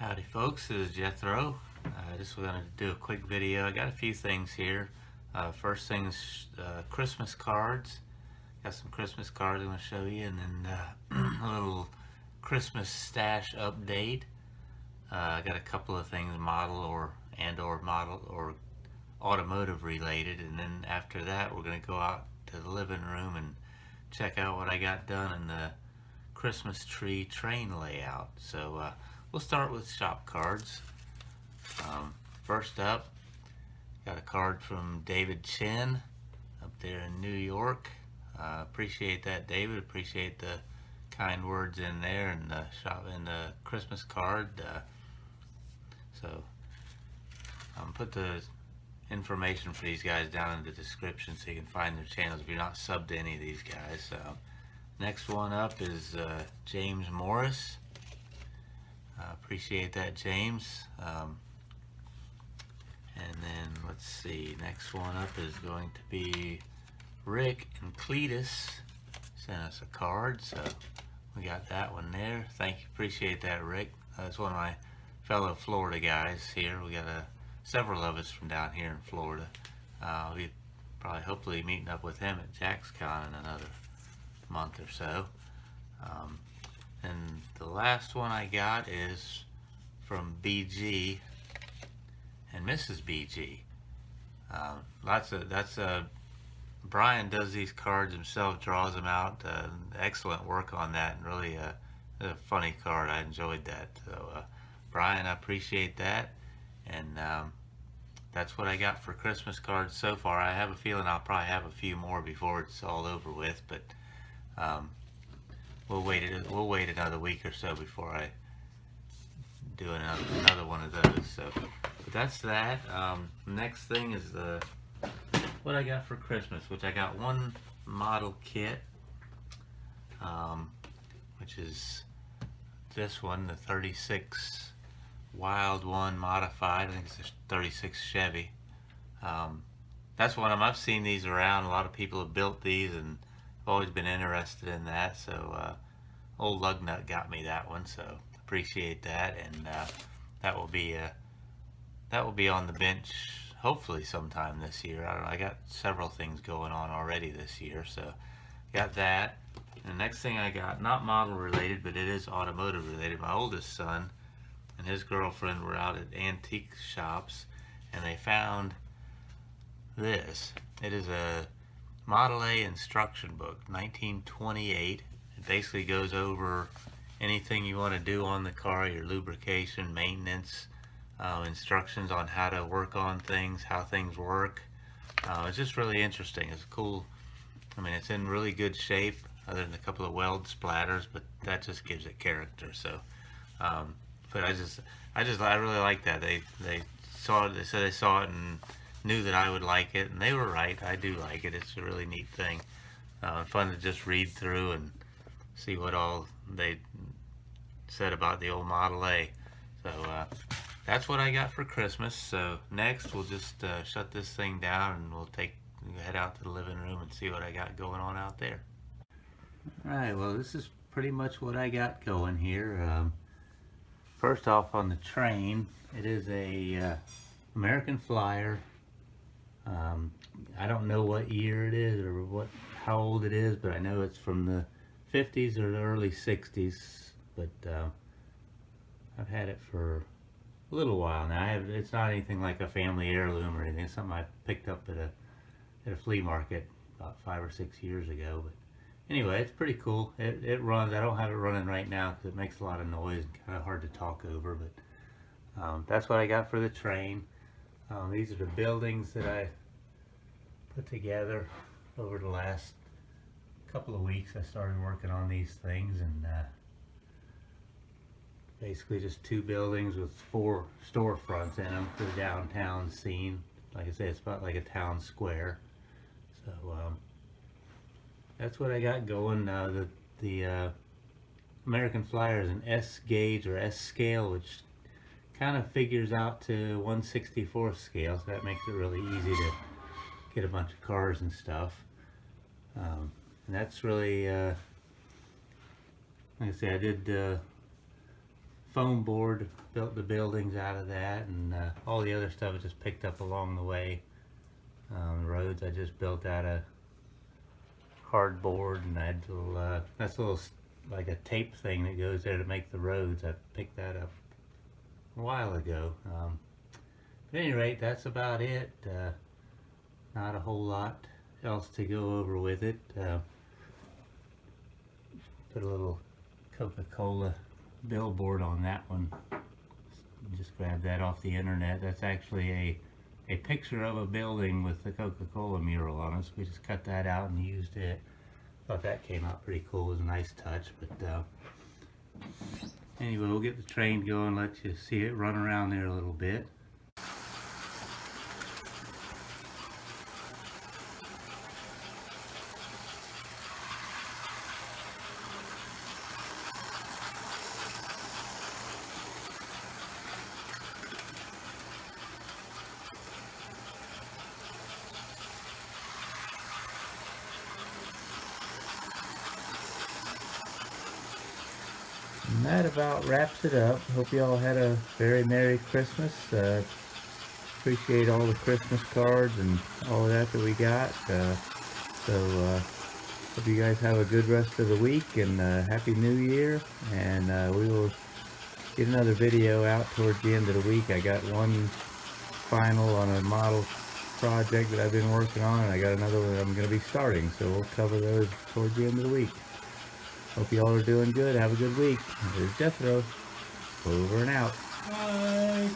Howdy folks, this is Jethro. I just wanted to do a quick video. I got a few things here. First thing is Christmas cards. Got some Christmas cards I'm going to show you, and then a little Christmas stash update. I got a couple of things model or automotive related, and then after that we're going to go out to the living room and check out what I got done in the Christmas tree train layout. So we'll start with shop cards. First up, got a card from David Chen up there in New York. Appreciate that, David. Appreciate the kind words in there and the Christmas card. So put the information for these guys down in the description so you can find their channels if you're not subbed to any of these guys. Next one up is James Morris. Appreciate that, James. And then let's see, next one up is going to be Rick and Cletus sent us a card, so we got that one there. Thank you, appreciate that, Rick. That's one of my fellow Florida guys here. We got several of us from down here in Florida. We probably hopefully meeting up with him at JaxCon in another month or so. And the last one I got is from BG and Mrs. BG. Brian does these cards himself, draws them out. Excellent work on that, and really a funny card. I enjoyed that. So Brian, I appreciate that. And that's what I got for Christmas cards so far. I have a feeling I'll probably have a few more before it's all over with, but we'll wait another week or so before I do another one of those. So, but that's that. Next thing is what I got for Christmas, which I got one model kit, which is this one, the 36 Wild One modified. I think it's a 36 Chevy. That's one of them. I've seen these around. A lot of people have built these, and I've always been interested in that. So old Lugnut got me that one, so appreciate that. And that will be on the bench hopefully sometime this year. I don't know. I got several things going on already this year, so got that. And the next thing I got, not model related, but it is automotive related. My oldest son and his girlfriend were out at antique shops, and they found this. It is a Model A instruction book, 1928. It basically goes over anything you want to do on the car, your lubrication, maintenance, instructions on how to work on things, how things work. It's just really interesting. It's cool. I mean, it's in really good shape, other than a couple of weld splatters, but that just gives it character. So, but I really like that. They saw it. They said they saw it and knew that I would like it, and they were right. I do like it. It's a really neat thing. Fun to just read through and see what all they said about the old Model A. So that's what I got for Christmas. So next we'll just shut this thing down, and we'll head out to the living room and see what I got going on out there. Alright, well, this is pretty much what I got going here. First off, on the train, it is a American Flyer. I don't know what year it is or how old it is, but I know it's from the 50s or the early 60s. But I've had it for a little while now. It's not anything like a family heirloom or anything. It's something I picked up at a flea market about 5 or 6 years ago. But anyway, it's pretty cool. It runs. I don't have it running right now because it makes a lot of noise and kind of hard to talk over. But that's what I got for the train. These are the buildings that I put together over the last couple of weeks. I started working on these things, and basically just 2 buildings with 4 storefronts in them for the downtown scene. Like I say, it's about like a town square. So that's what I got going. The American Flyer is an S gauge or S scale, which kind of figures out to 1/64 scale, so that makes it really easy to get a bunch of cars and stuff. And that's really, like I say, I did foam board, built the buildings out of that, and all the other stuff is just picked up along the way. Roads I just built out of cardboard, and I had that's a little like a tape thing that goes there to make the roads. I picked that up a while ago. At any rate, that's about it. Not a whole lot else to go over with it. Put a little Coca-Cola billboard on that one. Just grabbed that off the internet. That's actually a picture of a building with the Coca-Cola mural on it. So we just cut that out and used it. Thought that came out pretty cool. It was a nice touch. But anyway, we'll get the train going, let you see it run around there a little bit. And that about wraps it up. Hope you all had a very Merry Christmas. Appreciate all the Christmas cards and all of that we got. Hope you guys have a good rest of the week, and Happy New Year. And we will get another video out towards the end of the week. I got one final on a model project that I've been working on, and I got another one that I'm going to be starting. So we'll cover those towards the end of the week. Hope you all are doing good. Have a good week. This is Jethro. Over and out. Bye.